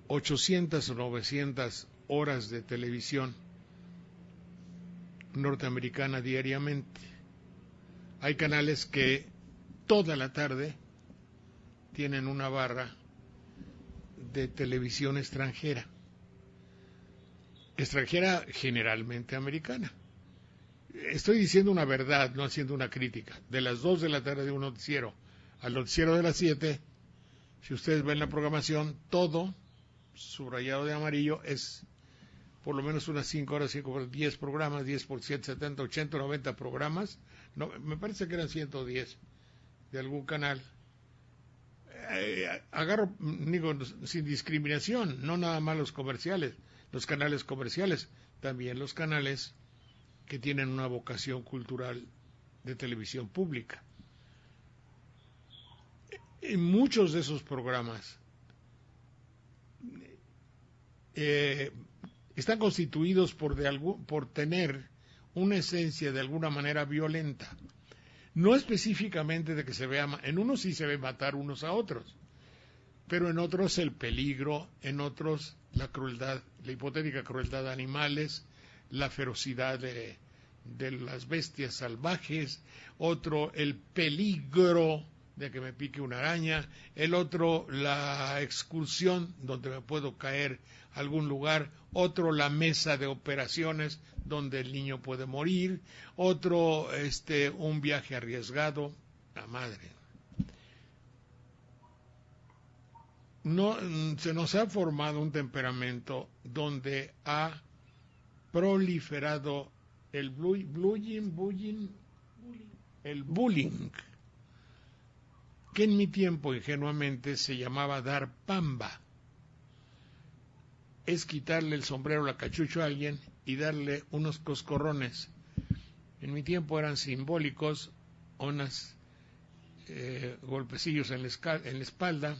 800 o 900 horas de televisión norteamericana diariamente. Hay canales que toda la tarde tienen una barra de televisión extranjera generalmente americana. Estoy diciendo una verdad, no haciendo una crítica. De las 2 de la tarde de un noticiero al noticiero de las 7, si ustedes ven la programación, todo subrayado de amarillo es por lo menos unas 5 horas, 10 programas, 10 por 7, 70, 80, 90 programas. No, me parece que eran 110 de algún canal. Agarro, digo, sin discriminación, no nada más los comerciales, los canales comerciales, también los canales que tienen una vocación cultural de televisión pública. En muchos de esos programas están constituidos por tener una esencia de alguna manera violenta. No específicamente de que se vea, en unos sí se ve matar unos a otros, pero en otros el peligro, en otros la crueldad, la hipotética crueldad de animales, la ferocidad de las bestias salvajes, otro el peligro de que me pique una araña, el otro la excursión donde me puedo caer a algún lugar, otro la mesa de operaciones donde el niño puede morir, otro un viaje arriesgado, la madre. No se nos ha formado un temperamento donde ha proliferado el bullying, que en mi tiempo ingenuamente se llamaba dar pamba. Es quitarle el sombrero, la cachucha a alguien y darle unos coscorrones. En mi tiempo eran simbólicos, unos golpecillos en la espalda.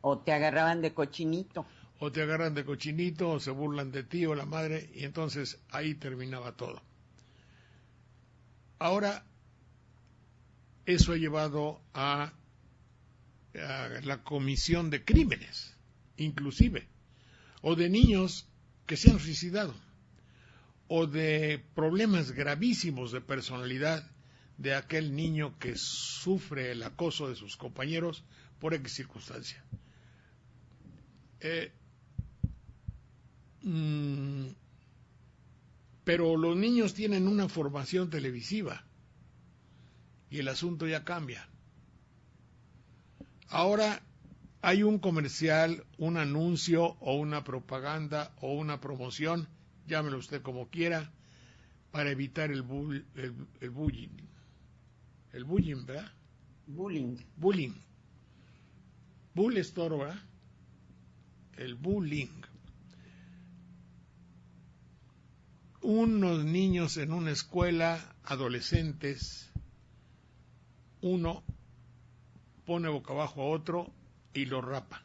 O te agarraban de cochinito. O te agarran de cochinito, o se burlan de ti o la madre, y entonces ahí terminaba todo. Ahora, eso ha llevado a la comisión de crímenes, inclusive, o de niños que se han suicidado, o de problemas gravísimos de personalidad de aquel niño que sufre el acoso de sus compañeros por X circunstancia. Pero los niños tienen una formación televisiva y el asunto ya cambia. Ahora hay un comercial, un anuncio o una propaganda o una promoción, llámelo usted como quiera, para evitar el bullying. El bullying, ¿verdad? Bullying. Bullying. Bull es toro, ¿verdad? El bullying. Unos niños en una escuela, adolescentes, uno pone boca abajo a otro y lo rapa.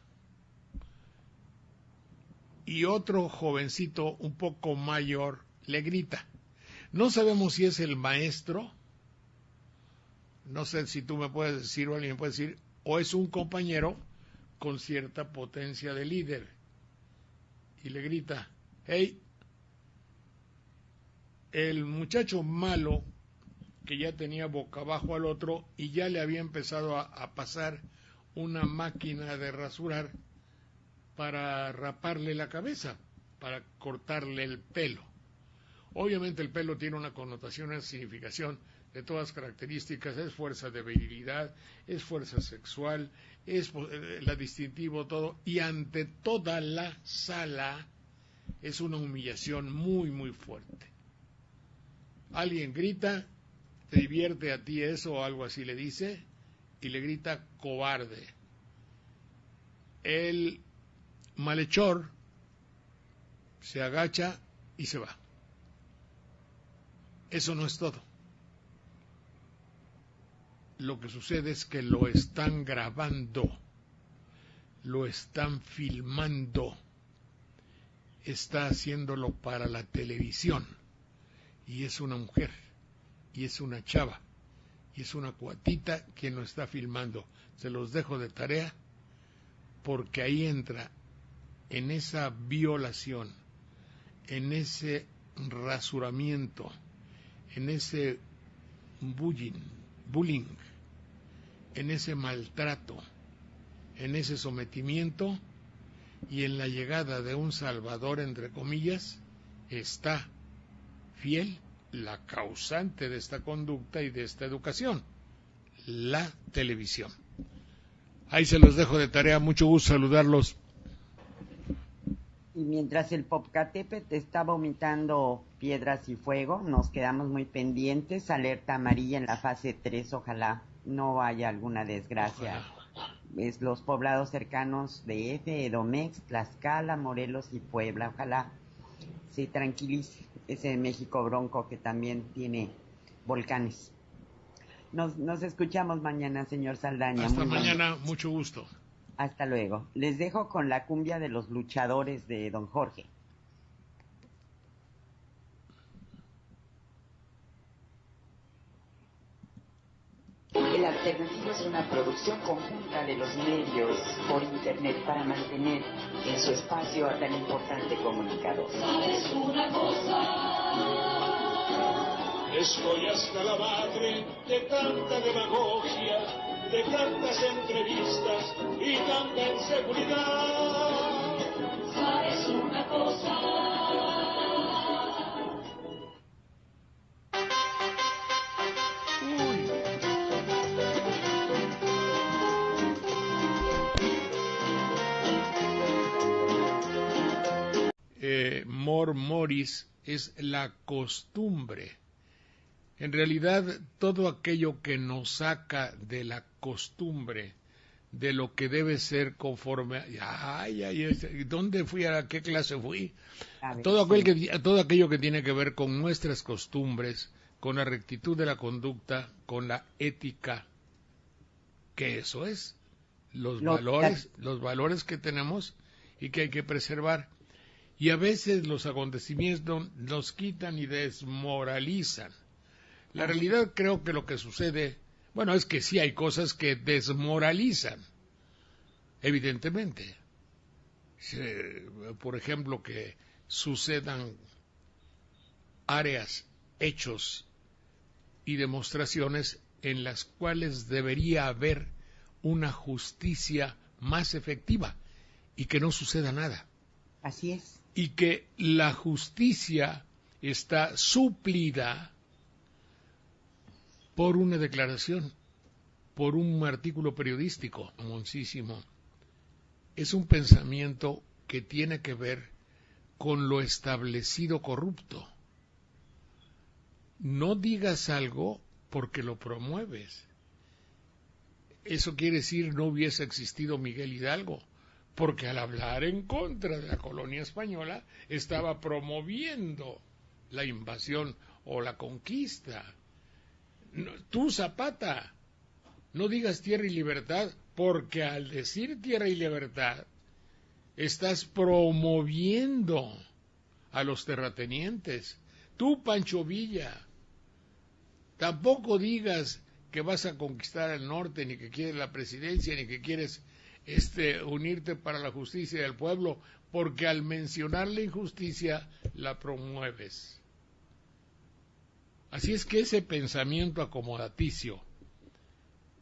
Y otro jovencito un poco mayor le grita. No sabemos si es el maestro, no sé si tú me puedes decir o alguien me puede decir, o es un compañero con cierta potencia de líder. Y le grita, hey, el muchacho malo que ya tenía boca abajo al otro y ya le había empezado a pasar una máquina de rasurar para raparle la cabeza, para cortarle el pelo. Obviamente el pelo tiene una connotación, una significación de todas características, es fuerza de virilidad, es fuerza sexual, es la distintivo, todo, y ante toda la sala es una humillación muy, muy fuerte. Alguien grita, te divierte a ti eso o algo así le dice, y le grita cobarde. El malhechor se agacha y se va. Eso no es todo. Lo que sucede es que lo están grabando, lo están filmando, está haciéndolo para la televisión, y es una mujer, y es una chava, y es una cuatita quien lo está filmando. Se los dejo de tarea, porque ahí entra, en esa violación, en ese rasuramiento, en ese bullying, en ese maltrato, en ese sometimiento y en la llegada de un salvador, entre comillas, está fiel la causante de esta conducta y de esta educación, la televisión. Ahí se los dejo de tarea, mucho gusto saludarlos. Y mientras el Popocatépetl está vomitando piedras y fuego, nos quedamos muy pendientes. Alerta amarilla en la fase 3, ojalá no haya alguna desgracia. Ojalá. Es los poblados cercanos de F, Edomex, Tlaxcala, Morelos y Puebla. Ojalá se tranquilice ese México bronco que también tiene volcanes. Nos escuchamos mañana, señor Saldaña. Hasta mañana, mucho gusto. Hasta luego. Les dejo con la cumbia de los luchadores de don Jorge. El Alternativo es una producción conjunta de los medios por internet para mantener en su espacio a tan importante comunicador. ¿Sabes una cosa? Estoy hasta la madre de tanta demagogia, de tantas entrevistas y tanta inseguridad. ¿Sabes una cosa? Mor moris es la costumbre. En realidad, todo aquello que nos saca de la costumbre, de lo que debe ser conforme... ¿Dónde fui? ¿A qué clase fui? Todo aquello que tiene que ver con nuestras costumbres, con la rectitud de la conducta, con la ética, que eso es, los valores que tenemos y que hay que preservar. Y a veces los acontecimientos nos quitan y desmoralizan. La realidad, creo que lo que sucede, bueno, es que sí hay cosas que desmoralizan, evidentemente. Por ejemplo, que sucedan áreas, hechos y demostraciones en las cuales debería haber una justicia más efectiva y que no suceda nada. Así es. Y que la justicia está suplida por una declaración, por un artículo periodístico, hermosísimo. Es un pensamiento que tiene que ver con lo establecido corrupto. No digas algo porque lo promueves. eso quiere decir no hubiese existido Miguel Hidalgo, porque al hablar en contra de la colonia española estaba promoviendo la invasión o la conquista. Tú, Zapata, no digas tierra y libertad, porque al decir tierra y libertad estás promoviendo a los terratenientes. Tú, Pancho Villa, tampoco digas que vas a conquistar el norte, ni que quieres la presidencia, ni que quieres unirte para la justicia del pueblo, porque al mencionar la injusticia la promueves. Así es que ese pensamiento acomodaticio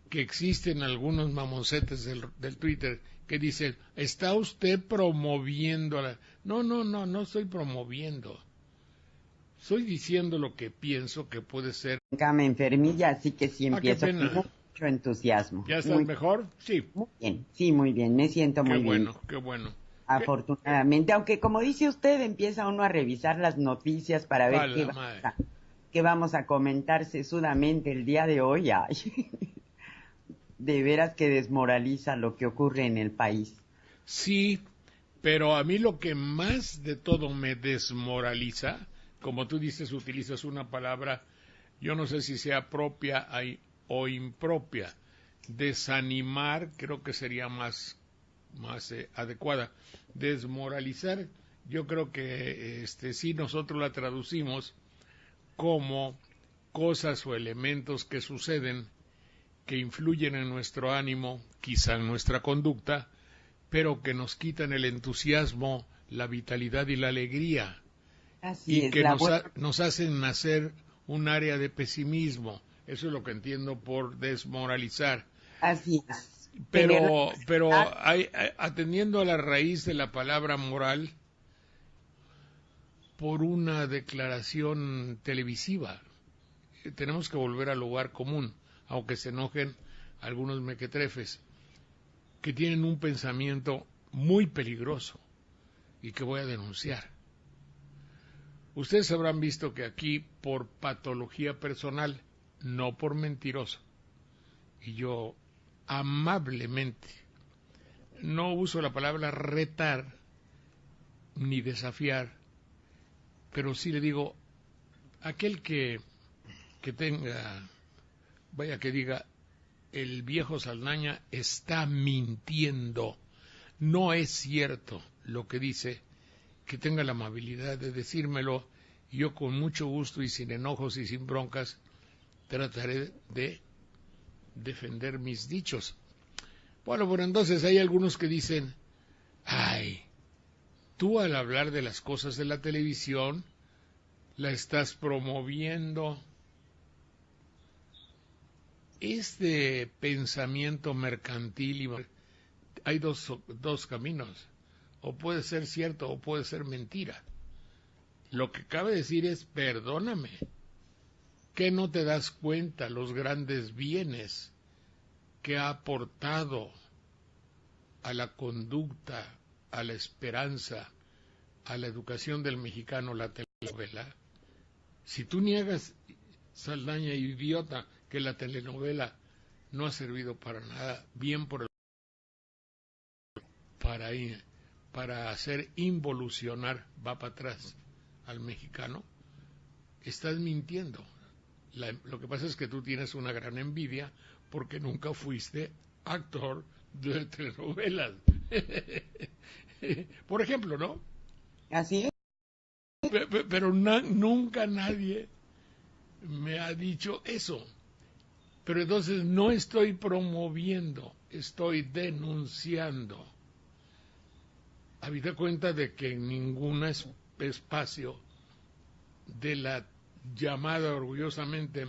que existe en algunos mamoncetes del Twitter que dicen, ¿está usted promoviendo? No estoy promoviendo. Estoy diciendo lo que pienso que puede ser. Me enfermilla, así que sí empiezo con mucho entusiasmo. ¿Ya estás mejor? Sí. Muy bien, sí, muy bien, me siento muy bien. Qué bueno. Afortunadamente, aunque como dice usted, empieza uno a revisar las noticias para ver qué vamos a comentar sesudamente el día de hoy. Ay, de veras que desmoraliza lo que ocurre en el país. Sí, pero a mí lo que más de todo me desmoraliza, como tú dices, utilizas una palabra, yo no sé si sea propia o impropia, desanimar creo que sería más adecuada. Desmoralizar, yo creo que sí nosotros la traducimos como cosas o elementos que suceden que influyen en nuestro ánimo, quizá en nuestra conducta, pero que nos quitan el entusiasmo, la vitalidad y la alegría, y que nos hacen nacer un área de pesimismo. Eso es lo que entiendo por desmoralizar. Así es. Pero atendiendo a la raíz de la palabra moral, por una declaración televisiva, tenemos que volver al lugar común, aunque se enojen algunos mequetrefes, que tienen un pensamiento muy peligroso y que voy a denunciar. Ustedes habrán visto que aquí, por patología personal, no por mentiroso, y yo amablemente no uso la palabra retar ni desafiar, pero sí le digo, aquel que tenga, vaya que diga, el viejo Saldaña está mintiendo, no es cierto lo que dice, que tenga la amabilidad de decírmelo, y yo con mucho gusto y sin enojos y sin broncas trataré de defender mis dichos. Bueno, entonces hay algunos que dicen, ay, tú al hablar de las cosas de la televisión la estás promoviendo. Este pensamiento mercantil, hay dos caminos, o puede ser cierto o puede ser mentira. Lo que cabe decir es, perdóname, que no te das cuenta los grandes bienes que ha aportado a la conducta, a la esperanza, a la educación del mexicano la telenovela. Si tú niegas, Saldaña, idiota, que la telenovela no ha servido para nada, bien por el para hacer involucionar, va para atrás al mexicano, estás mintiendo. Lo que pasa es que tú tienes una gran envidia porque nunca fuiste actor de telenovelas. Por ejemplo, ¿no? Así es. Pero nunca nadie me ha dicho eso. Pero entonces no estoy promoviendo, estoy denunciando. Habida cuenta de que en ningún espacio de la llamada orgullosamente